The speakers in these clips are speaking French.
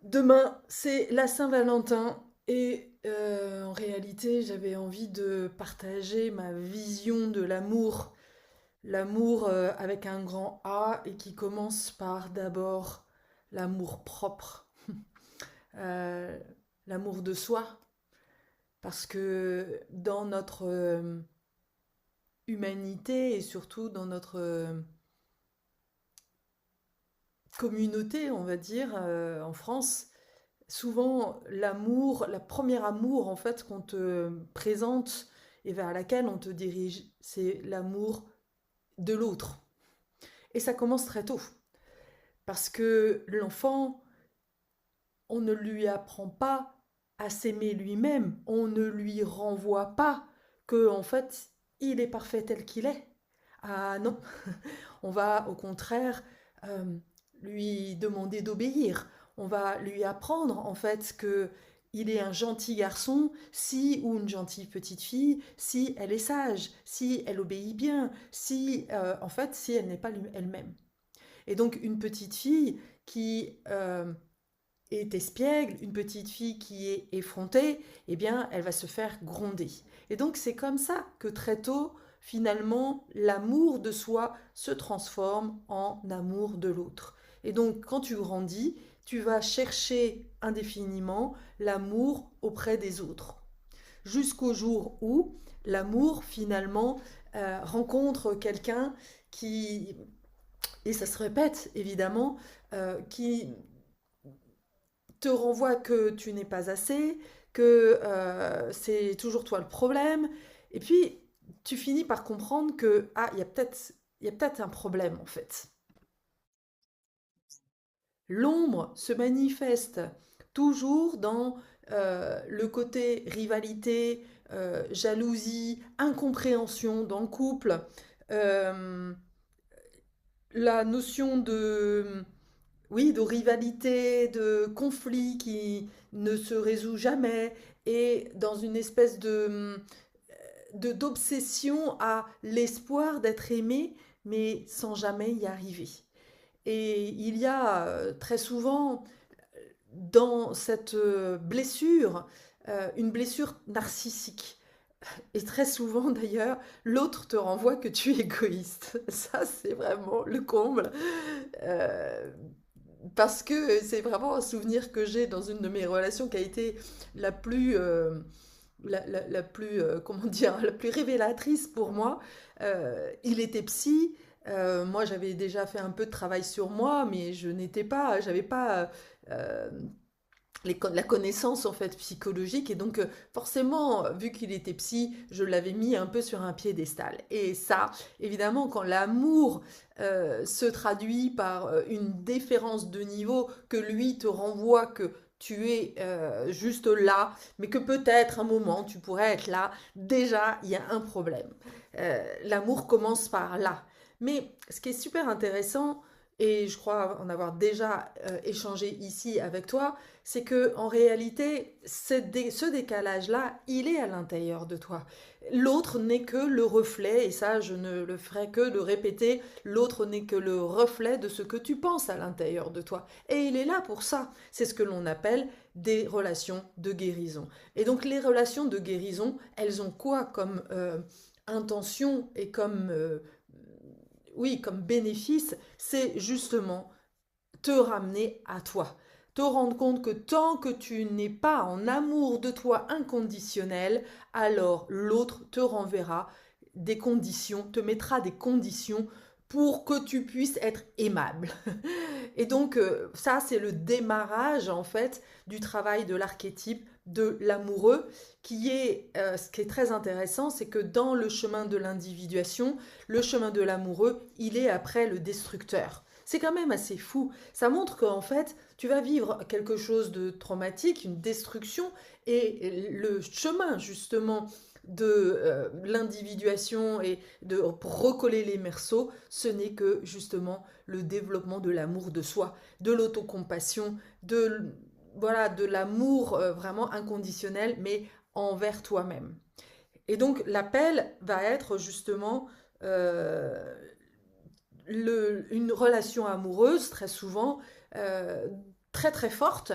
Demain, c'est la Saint-Valentin et en réalité, j'avais envie de partager ma vision de l'amour. L'amour avec un grand A et qui commence par d'abord l'amour propre, euh, l'amour de soi. Parce que dans notre humanité et surtout dans notre communauté, on va dire, en France, souvent, l'amour, la première amour en fait qu'on te présente et vers laquelle on te dirige, c'est l'amour de l'autre. Et ça commence très tôt, parce que l'enfant, on ne lui apprend pas à s'aimer lui-même, on ne lui renvoie pas que en fait, il est parfait tel qu'il est. Ah non, on va au contraire euh, lui demander d'obéir. On va lui apprendre en fait que il est un gentil garçon si ou une gentille petite fille si elle est sage, si elle obéit bien, si en fait si elle n'est pas elle-même. Et donc une petite fille qui est espiègle, une petite fille qui est effrontée, eh bien, elle va se faire gronder. Et donc, c'est comme ça que très tôt, finalement, l'amour de soi se transforme en amour de l'autre. Et donc, quand tu grandis, tu vas chercher indéfiniment l'amour auprès des autres. Jusqu'au jour où l'amour, finalement, rencontre quelqu'un qui, et ça se répète évidemment, qui te renvoie que tu n'es pas assez, que c'est toujours toi le problème. Et puis, tu finis par comprendre que, ah, il y a peut-être un problème en fait. L'ombre se manifeste toujours dans le côté rivalité, jalousie, incompréhension dans le couple, euh, la notion de oui, de rivalité, de conflit qui ne se résout jamais, et dans une espèce d'obsession à l'espoir d'être aimé, mais sans jamais y arriver. Et il y a très souvent dans cette blessure une blessure narcissique. Et très souvent d'ailleurs, l'autre te renvoie que tu es égoïste. Ça, c'est vraiment le comble. Euh, Parce que c'est vraiment un souvenir que j'ai dans une de mes relations qui a été la plus, la plus, comment dire, la plus révélatrice pour moi. Il était psy. Moi, j'avais déjà fait un peu de travail sur moi, mais je n'étais pas, j'avais pas euh, la connaissance en fait psychologique, et donc forcément vu qu'il était psy, je l'avais mis un peu sur un piédestal. Et ça, évidemment, quand l'amour se traduit par une différence de niveau, que lui te renvoie que tu es juste là, mais que peut-être un moment tu pourrais être là, déjà il y a un problème. L'amour commence par là. Mais ce qui est super intéressant, et je crois en avoir déjà échangé ici avec toi, c'est que en réalité, ce décalage-là, il est à l'intérieur de toi. L'autre n'est que le reflet, et ça, je ne le ferai que de répéter, l'autre n'est que le reflet de ce que tu penses à l'intérieur de toi. Et il est là pour ça. C'est ce que l'on appelle des relations de guérison. Et donc les relations de guérison, elles ont quoi comme intention et comme, oui, comme bénéfice? C'est justement te ramener à toi. Te rendre compte que tant que tu n'es pas en amour de toi inconditionnel, alors l'autre te renverra des conditions, te mettra des conditions pour que tu puisses être aimable. Et donc ça, c'est le démarrage en fait du travail de l'archétype de l'amoureux, qui est ce qui est très intéressant, c'est que dans le chemin de l'individuation, le chemin de l'amoureux, il est après le destructeur. C'est quand même assez fou. Ça montre qu'en fait, tu vas vivre quelque chose de traumatique, une destruction, et le chemin justement de l'individuation et de pour recoller les merceaux, ce n'est que justement le développement de l'amour de soi, de l'autocompassion, de voilà, de l'amour vraiment inconditionnel, mais envers toi-même. Et donc l'appel va être justement une relation amoureuse, très souvent, euh, très très forte,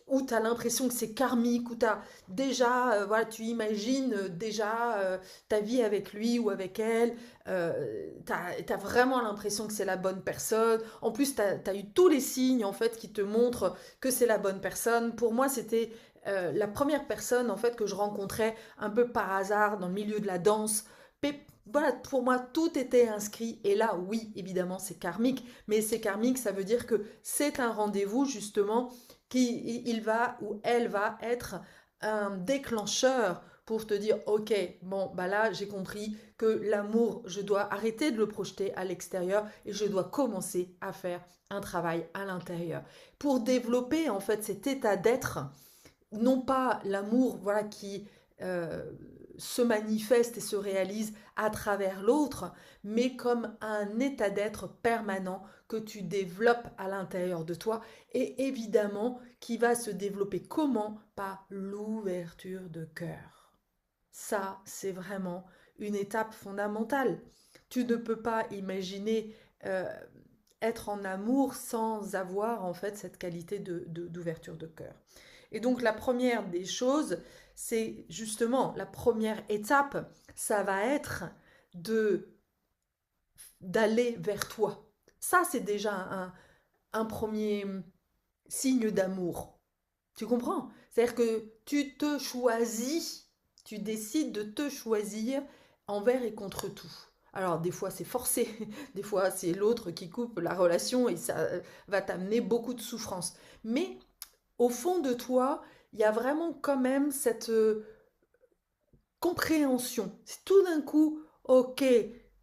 où tu as l'impression que c'est karmique, où tu as déjà, voilà, tu imagines déjà ta vie avec lui ou avec elle, tu as vraiment l'impression que c'est la bonne personne. En plus, tu as eu tous les signes en fait qui te montrent que c'est la bonne personne. Pour moi, c'était la première personne en fait que je rencontrais un peu par hasard dans le milieu de la danse. Voilà, pour moi, tout était inscrit. Et là, oui, évidemment, c'est karmique. Mais c'est karmique, ça veut dire que c'est un rendez-vous, justement, il va ou elle va être un déclencheur pour te dire, ok, bon, bah là, j'ai compris que l'amour, je dois arrêter de le projeter à l'extérieur et je dois commencer à faire un travail à l'intérieur. Pour développer, en fait, cet état d'être, non pas l'amour, voilà, qui se manifeste et se réalise à travers l'autre, mais comme un état d'être permanent que tu développes à l'intérieur de toi et évidemment qui va se développer comment? Par l'ouverture de cœur. Ça, c'est vraiment une étape fondamentale. Tu ne peux pas imaginer être en amour sans avoir en fait cette qualité d'ouverture de cœur. Et donc la première des choses, c'est justement la première étape, ça va être de d'aller vers toi. Ça, c'est déjà un premier signe d'amour. Tu comprends? C'est-à-dire que tu te choisis, tu décides de te choisir envers et contre tout. Alors des fois c'est forcé, des fois c'est l'autre qui coupe la relation et ça va t'amener beaucoup de souffrance. Mais au fond de toi, il y a vraiment quand même cette compréhension. C'est tout d'un coup, ok,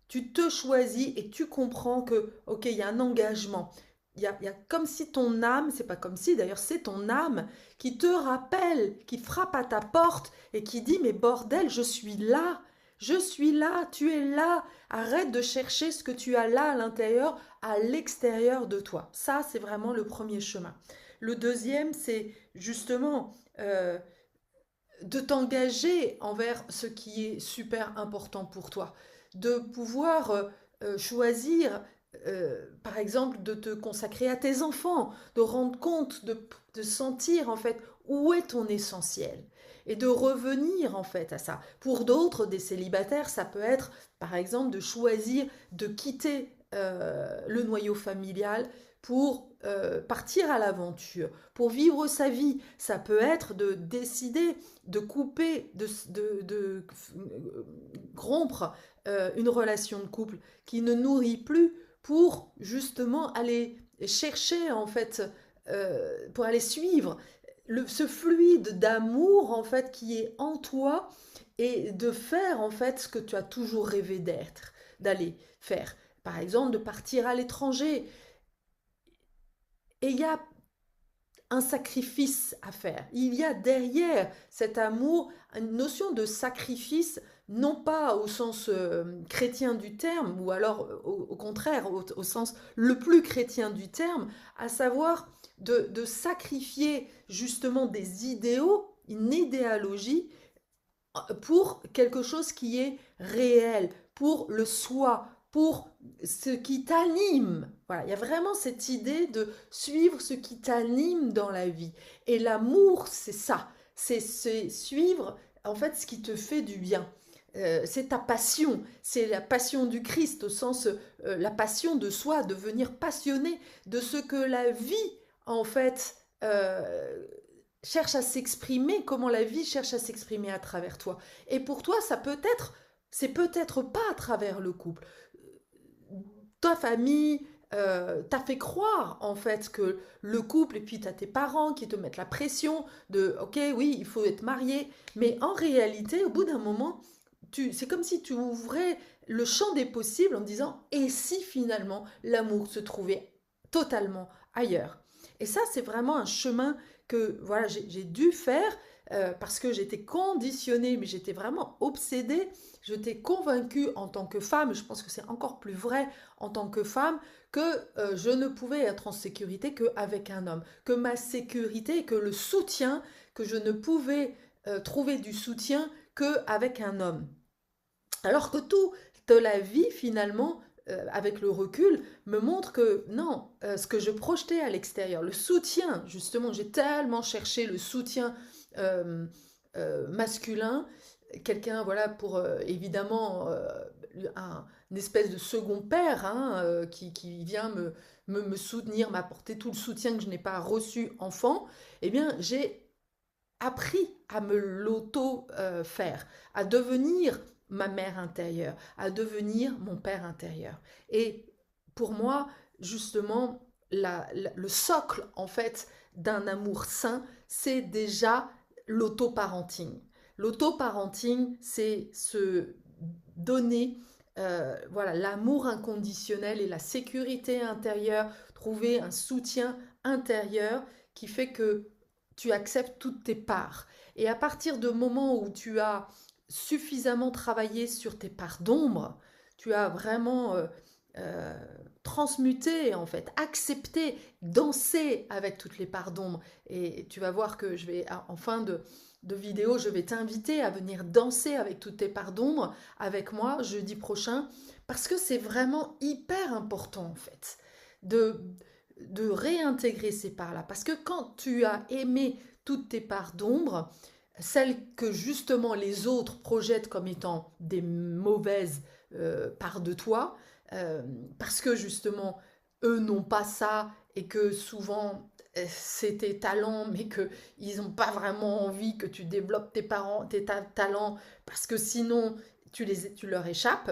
tu te choisis et tu comprends que, ok, il y a un engagement. Il y a comme si ton âme, c'est pas comme si d'ailleurs, c'est ton âme qui te rappelle, qui frappe à ta porte et qui dit, mais bordel, je suis là, tu es là, arrête de chercher ce que tu as là à l'intérieur, à l'extérieur de toi. Ça, c'est vraiment le premier chemin. Le deuxième, c'est justement de t'engager envers ce qui est super important pour toi, de pouvoir choisir, par exemple, de te consacrer à tes enfants, de rendre compte, de sentir en fait où est ton essentiel et de revenir en fait à ça. Pour d'autres, des célibataires, ça peut être par exemple de choisir de quitter le noyau familial pour partir à l'aventure, pour vivre sa vie. Ça peut être de décider de couper, de rompre une relation de couple qui ne nourrit plus pour justement aller chercher en fait, pour aller suivre ce fluide d'amour en fait qui est en toi et de faire en fait ce que tu as toujours rêvé d'être, d'aller faire. Par exemple, de partir à l'étranger. Et il y a un sacrifice à faire. Il y a derrière cet amour une notion de sacrifice, non pas au sens chrétien du terme, ou alors au contraire, au sens le plus chrétien du terme, à savoir de sacrifier justement des idéaux, une idéologie, pour quelque chose qui est réel, pour le soi, pour ce qui t'anime. Voilà, il y a vraiment cette idée de suivre ce qui t'anime dans la vie. Et l'amour, c'est ça. C'est suivre en fait ce qui te fait du bien. C'est ta passion, c'est la passion du Christ au sens la passion de soi, devenir passionné de ce que la vie en fait cherche à s'exprimer, comment la vie cherche à s'exprimer à travers toi. Et pour toi, c'est peut-être pas à travers le couple. Ta famille t'a fait croire en fait que le couple, et puis tu as tes parents qui te mettent la pression de ok, oui, il faut être marié, mais en réalité, au bout d'un moment, c'est comme si tu ouvrais le champ des possibles en disant et si finalement l'amour se trouvait totalement ailleurs. Et ça, c'est vraiment un chemin que voilà, j'ai dû faire parce que j'étais conditionnée, mais j'étais vraiment obsédée. J'étais convaincue en tant que femme, je pense que c'est encore plus vrai en tant que femme, que je ne pouvais être en sécurité qu'avec un homme, que ma sécurité, que le soutien, que je ne pouvais trouver du soutien qu'avec un homme. Alors que toute la vie, finalement, avec le recul, me montre que non, ce que je projetais à l'extérieur, le soutien, justement, j'ai tellement cherché le soutien euh, masculin, quelqu'un, voilà, pour évidemment une espèce de second père hein, qui vient me soutenir, m'apporter tout le soutien que je n'ai pas reçu enfant, eh bien, j'ai appris à me l'auto-faire, à devenir ma mère intérieure, à devenir mon père intérieur. Et pour moi, justement, le socle, en fait, d'un amour sain, c'est déjà l'auto-parenting. L'auto-parenting, c'est se donner voilà, l'amour inconditionnel et la sécurité intérieure, trouver un soutien intérieur qui fait que tu acceptes toutes tes parts. Et à partir du moment où tu as suffisamment travaillé sur tes parts d'ombre, tu as vraiment euh, transmuté, en fait, accepté, dansé avec toutes les parts d'ombre. Et tu vas voir que je vais, en fin de vidéo, je vais t'inviter à venir danser avec toutes tes parts d'ombre avec moi jeudi prochain, parce que c'est vraiment hyper important, en fait, de, de réintégrer ces parts-là. Parce que quand tu as aimé toutes tes parts d'ombre, celles que justement les autres projettent comme étant des mauvaises parts de toi, parce que justement eux n'ont pas ça et que souvent c'est tes talents, mais qu'ils n'ont pas vraiment envie que tu développes tes talents, parce que sinon tu leur échappes,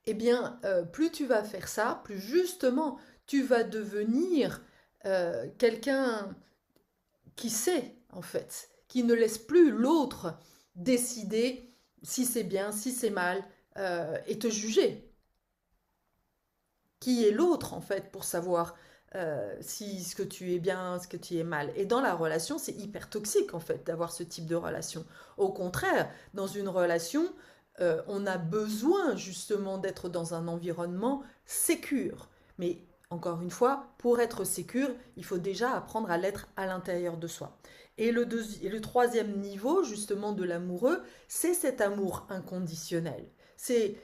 eh bien, plus tu vas faire ça, plus justement tu vas devenir quelqu'un qui sait, en fait, qui ne laisse plus l'autre décider si c'est bien, si c'est mal, et te juger. Qui est l'autre, en fait, pour savoir si ce que tu es bien, ce que tu es mal. Et dans la relation, c'est hyper toxique, en fait, d'avoir ce type de relation. Au contraire, dans une relation, on a besoin, justement, d'être dans un environnement sécure. Mais encore une fois, pour être sécure, il faut déjà apprendre à l'être à l'intérieur de soi. Et le troisième niveau, justement, de l'amoureux, c'est cet amour inconditionnel. C'est,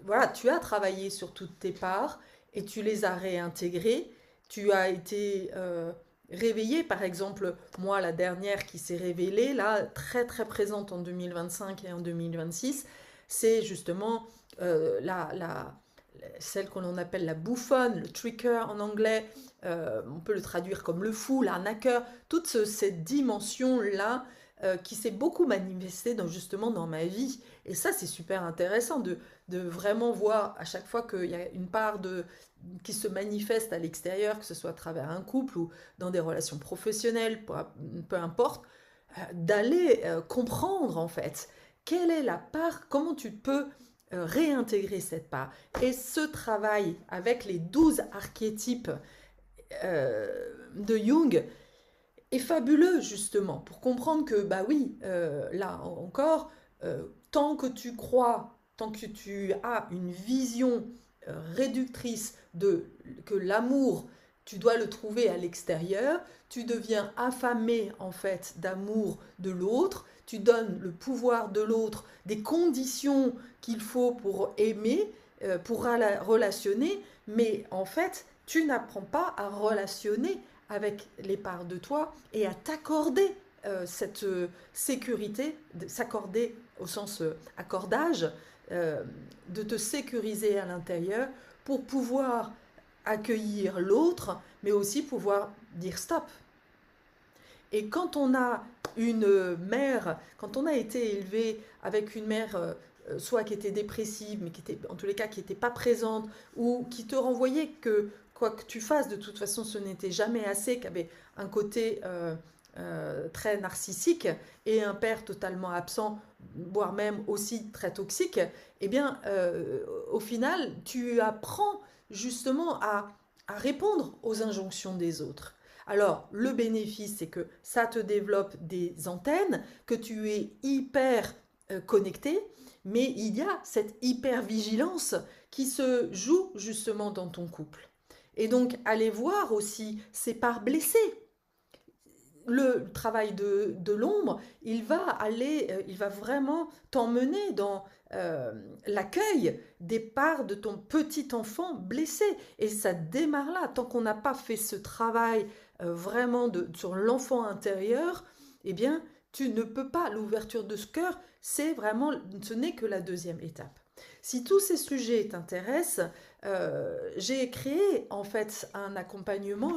voilà, tu as travaillé sur toutes tes parts et tu les as réintégrées. Tu as été réveillée, par exemple, moi, la dernière qui s'est révélée, là, très très présente en 2025 et en 2026, c'est justement celle qu'on appelle la bouffonne, le tricker en anglais, on peut le traduire comme le fou, l'arnaqueur, toute cette dimension-là qui s'est beaucoup manifestée justement dans ma vie. Et ça, c'est super intéressant de vraiment voir à chaque fois qu'il y a une part qui se manifeste à l'extérieur, que ce soit à travers un couple ou dans des relations professionnelles, peu importe, d'aller comprendre en fait quelle est la part, comment tu peux réintégrer cette part. Et ce travail avec les 12 archétypes de Jung est fabuleux justement pour comprendre que, bah oui, là encore, tant que tu crois, tant que tu as une vision réductrice de que l'amour, tu dois le trouver à l'extérieur, tu deviens affamé en fait d'amour de l'autre, tu donnes le pouvoir de l'autre, des conditions qu'il faut pour aimer, pour relationner, mais en fait, tu n'apprends pas à relationner avec les parts de toi et à t'accorder cette sécurité, s'accorder au sens accordage, de te sécuriser à l'intérieur pour pouvoir accueillir l'autre, mais aussi pouvoir dire stop. Et quand on a une mère, quand on a été élevé avec une mère soit qui était dépressive, mais qui était en tous les cas qui n'était pas présente, ou qui te renvoyait que quoi que tu fasses, de toute façon, ce n'était jamais assez, qui avait un côté très narcissique et un père totalement absent, voire même aussi très toxique, eh bien, au final, tu apprends justement à répondre aux injonctions des autres. Alors, le bénéfice, c'est que ça te développe des antennes, que tu es hyper connecté, mais il y a cette hyper-vigilance qui se joue justement dans ton couple. Et donc, allez voir aussi ces parts blessées. Le travail de l'ombre, il va vraiment t'emmener dans euh, l'accueil des parts de ton petit enfant blessé. Et ça démarre là. Tant qu'on n'a pas fait ce travail vraiment sur l'enfant intérieur, eh bien, tu ne peux pas. L'ouverture de ce cœur, ce n'est que la deuxième étape. Si tous ces sujets t'intéressent, j'ai créé en fait un accompagnement,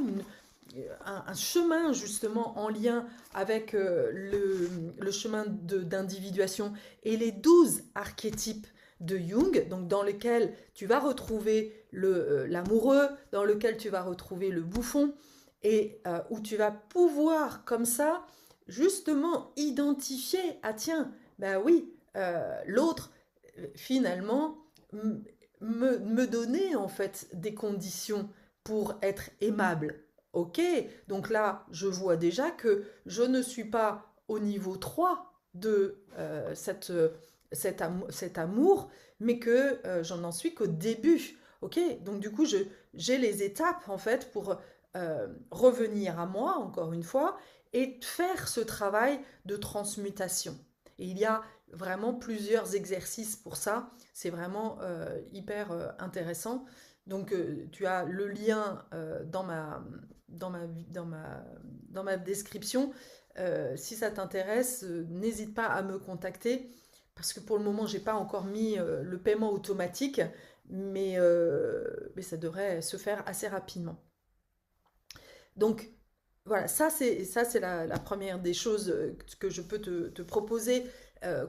un chemin justement en lien avec le chemin d'individuation et les 12 archétypes de Jung, donc dans lequel tu vas retrouver l'amoureux, dans lequel tu vas retrouver le bouffon, et où tu vas pouvoir comme ça justement identifier, ah tiens, ben oui, l'autre finalement me donner en fait des conditions pour être aimable. Ok, donc là, je vois déjà que je ne suis pas au niveau 3 de cet amour, mais que j'en n'en suis qu'au début. Ok, donc du coup, j'ai les étapes en fait pour revenir à moi, encore une fois, et faire ce travail de transmutation. Et il y a vraiment plusieurs exercices pour ça. C'est vraiment hyper intéressant. Donc, tu as le lien dans ma, dans ma, dans ma description. Si ça t'intéresse, n'hésite pas à me contacter parce que pour le moment, j'ai pas encore mis le paiement automatique, mais ça devrait se faire assez rapidement. Donc, voilà, ça c'est la première des choses que je peux te proposer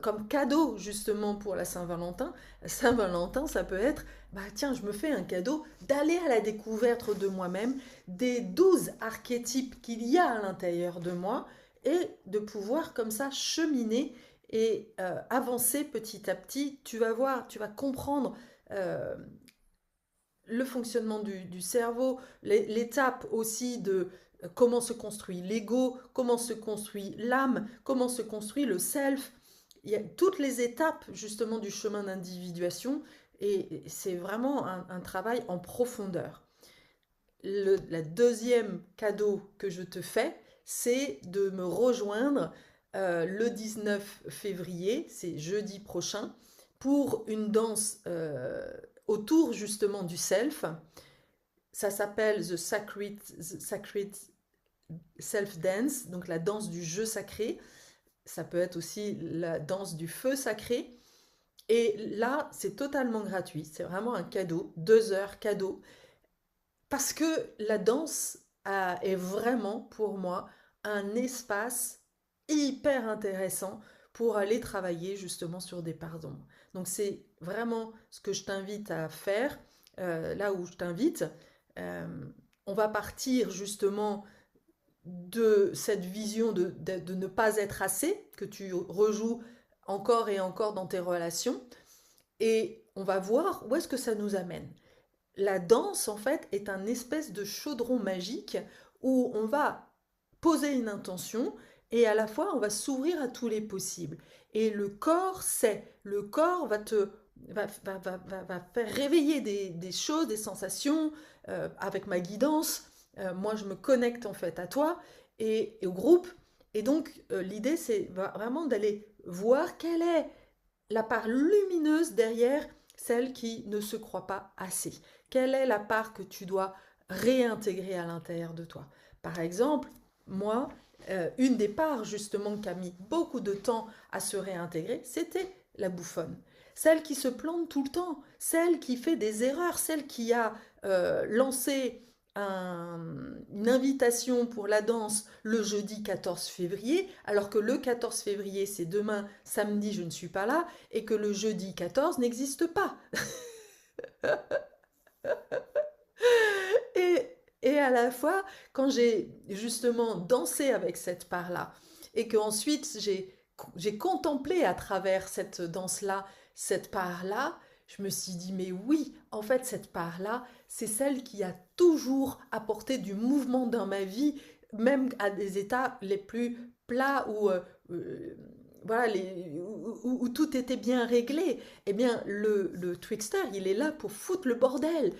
comme cadeau justement pour la Saint-Valentin. Saint-Valentin, ça peut être, bah tiens, je me fais un cadeau d'aller à la découverte de moi-même, des 12 archétypes qu'il y a à l'intérieur de moi et de pouvoir comme ça cheminer et avancer petit à petit. Tu vas voir, tu vas comprendre euh, le fonctionnement du cerveau, l'étape aussi de comment se construit l'ego, comment se construit l'âme, comment se construit le self. Il y a toutes les étapes justement du chemin d'individuation et c'est vraiment un travail en profondeur. La deuxième cadeau que je te fais, c'est de me rejoindre le 19 février, c'est jeudi prochain, pour une danse autour justement du self. Ça s'appelle The Sacred Self Dance, donc la danse du jeu sacré. Ça peut être aussi la danse du feu sacré. Et là, c'est totalement gratuit. C'est vraiment un cadeau, 2 heures cadeau. Parce que la danse est vraiment pour moi un espace hyper intéressant pour aller travailler justement sur des parts d'ombre. Donc c'est vraiment ce que je t'invite à faire, là où je t'invite. Euh, on va partir justement de cette vision de ne pas être assez, que tu rejoues encore et encore dans tes relations, et on va voir où est-ce que ça nous amène. La danse, en fait, est un espèce de chaudron magique où on va poser une intention et à la fois on va s'ouvrir à tous les possibles. Et le corps sait, le corps va faire réveiller des choses, des sensations avec ma guidance. Moi, je me connecte en fait à toi et au groupe. Et donc, l'idée, c'est vraiment d'aller voir quelle est la part lumineuse derrière celle qui ne se croit pas assez. Quelle est la part que tu dois réintégrer à l'intérieur de toi? Par exemple, moi, une des parts justement qui a mis beaucoup de temps à se réintégrer, c'était la bouffonne. Celle qui se plante tout le temps, celle qui fait des erreurs, celle qui a lancé une invitation pour la danse le jeudi 14 février, alors que le 14 février, c'est demain, samedi, je ne suis pas là, et que le jeudi 14 n'existe pas. Et à la fois, quand j'ai justement dansé avec cette part-là, et qu'ensuite j'ai contemplé à travers cette danse-là, cette part-là, je me suis dit, mais oui, en fait, cette part-là, c'est celle qui a toujours apporté du mouvement dans ma vie, même à des états les plus plats euh, voilà, où tout était bien réglé. Eh bien, le trickster, il est là pour foutre le bordel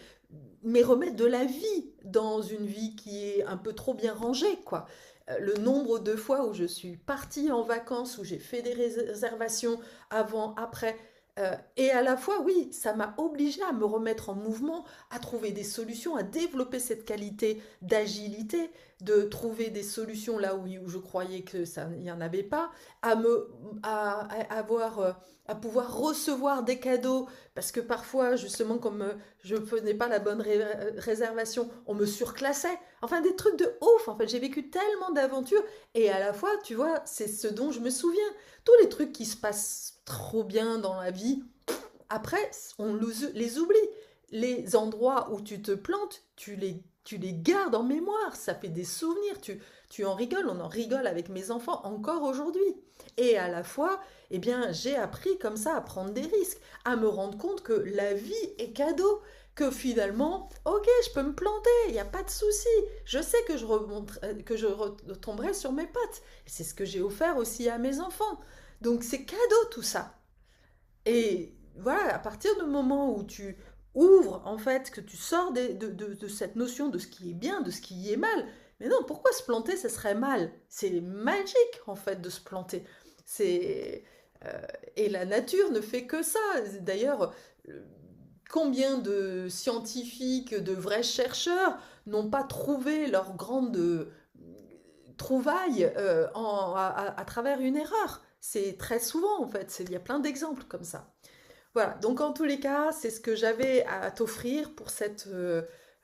mais remettre de la vie dans une vie qui est un peu trop bien rangée, quoi. Le nombre de fois où je suis partie en vacances, où j'ai fait des réservations avant, après, Et à la fois, oui, ça m'a obligée à me remettre en mouvement, à trouver des solutions, à développer cette qualité d'agilité, de trouver des solutions là où je croyais que ça n'y en avait pas, à me, à avoir, à pouvoir recevoir des cadeaux, parce que parfois, justement, comme je ne faisais pas la bonne réservation, on me surclassait. Enfin, des trucs de ouf. En fait, j'ai vécu tellement d'aventures, et à la fois, tu vois, c'est ce dont je me souviens. Tous les trucs qui se passent trop bien dans la vie, après, on les oublie. Les endroits où tu te plantes, tu les gardes en mémoire. Ça fait des souvenirs. Tu en rigoles. On en rigole avec mes enfants encore aujourd'hui. Et à la fois, eh bien, j'ai appris comme ça à prendre des risques, à me rendre compte que la vie est cadeau. Que finalement, ok, je peux me planter, il n'y a pas de souci. Je sais que que je retomberai sur mes pattes. C'est ce que j'ai offert aussi à mes enfants. Donc c'est cadeau tout ça. Et voilà, à partir du moment où tu ouvres, en fait, que tu sors de cette notion de ce qui est bien, de ce qui est mal, mais non, pourquoi se planter, ça serait mal? C'est magique, en fait, de se planter. C'est, et la nature ne fait que ça. D'ailleurs, euh, combien de scientifiques, de vrais chercheurs n'ont pas trouvé leur grande trouvaille à travers une erreur? C'est très souvent, en fait. Il y a plein d'exemples comme ça. Voilà, donc en tous les cas, c'est ce que j'avais à t'offrir pour cette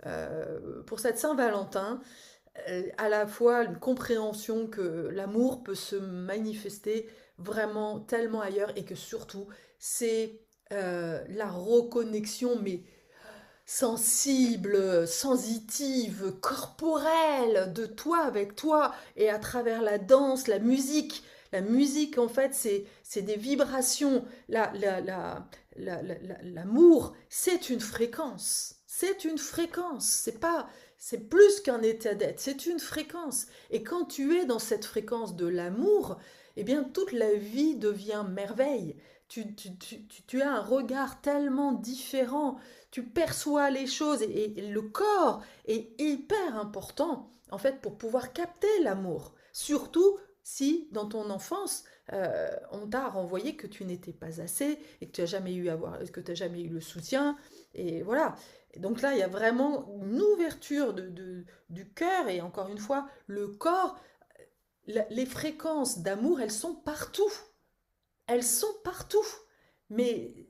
Saint-Valentin. À la fois une compréhension que l'amour peut se manifester vraiment tellement ailleurs et que surtout, c'est la reconnexion, mais sensible, sensitive, corporelle de toi avec toi et à travers la danse, la musique. La musique, en fait, c'est des vibrations. L'amour, c'est une fréquence. C'est une fréquence. C'est plus qu'un état d'être. C'est une fréquence. Et quand tu es dans cette fréquence de l'amour, eh bien, toute la vie devient merveille. Tu as un regard tellement différent, tu perçois les choses et le corps est hyper important en fait pour pouvoir capter l'amour. Surtout si dans ton enfance on t'a renvoyé que tu n'étais pas assez et que tu n'as jamais eu que tu jamais eu le soutien et voilà. Et donc là il y a vraiment une ouverture du cœur et encore une fois le corps, les fréquences d'amour elles sont partout, elles sont partout, mais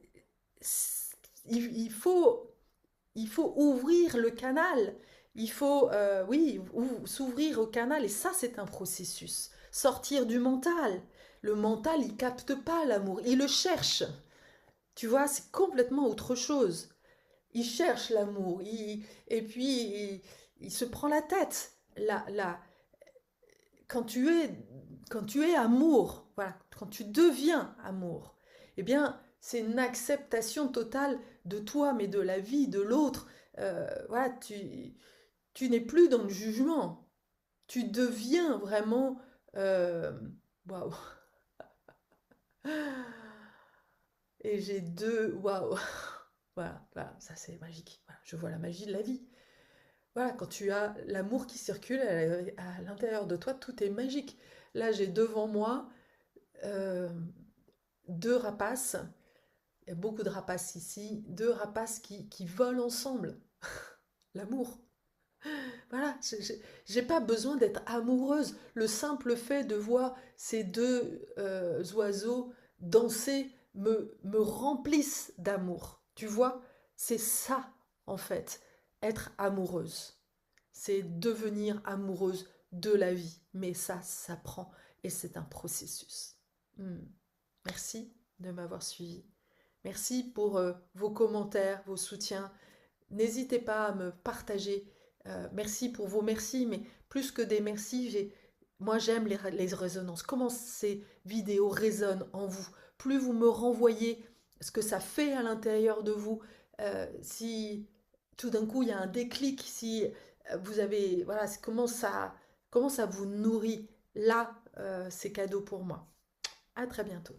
il faut ouvrir le canal. Il faut, oui, s'ouvrir au canal. Et ça, c'est un processus. Sortir du mental. Le mental, il capte pas l'amour. Il le cherche. Tu vois, c'est complètement autre chose. Il cherche l'amour. Et puis, il se prend la tête. Quand tu es, quand tu es amour, voilà, quand tu deviens amour, eh bien, c'est une acceptation totale de toi, mais de la vie, de l'autre. Voilà, tu n'es plus dans le jugement. Tu deviens vraiment. euh, Waouh! Et j'ai deux. Waouh! Voilà, voilà, ça c'est magique. Voilà, je vois la magie de la vie. Voilà, quand tu as l'amour qui circule à l'intérieur de toi, tout est magique. Là, j'ai devant moi euh, deux rapaces. Il y a beaucoup de rapaces ici. Deux rapaces qui volent ensemble. L'amour. Voilà, j'ai pas besoin d'être amoureuse. Le simple fait de voir ces deux oiseaux danser me remplissent d'amour. Tu vois, c'est ça, en fait, être amoureuse. C'est devenir amoureuse de la vie. Mais ça s'apprend et c'est un processus. Hmm. Merci de m'avoir suivi. Merci pour vos commentaires, vos soutiens. N'hésitez pas à me partager. Merci pour vos merci, mais plus que des merci, moi j'aime les résonances. Comment ces vidéos résonnent en vous. Plus vous me renvoyez ce que ça fait à l'intérieur de vous, si tout d'un coup il y a un déclic, si vous avez, voilà, comment ça vous nourrit. Là, c'est cadeau pour moi. À très bientôt.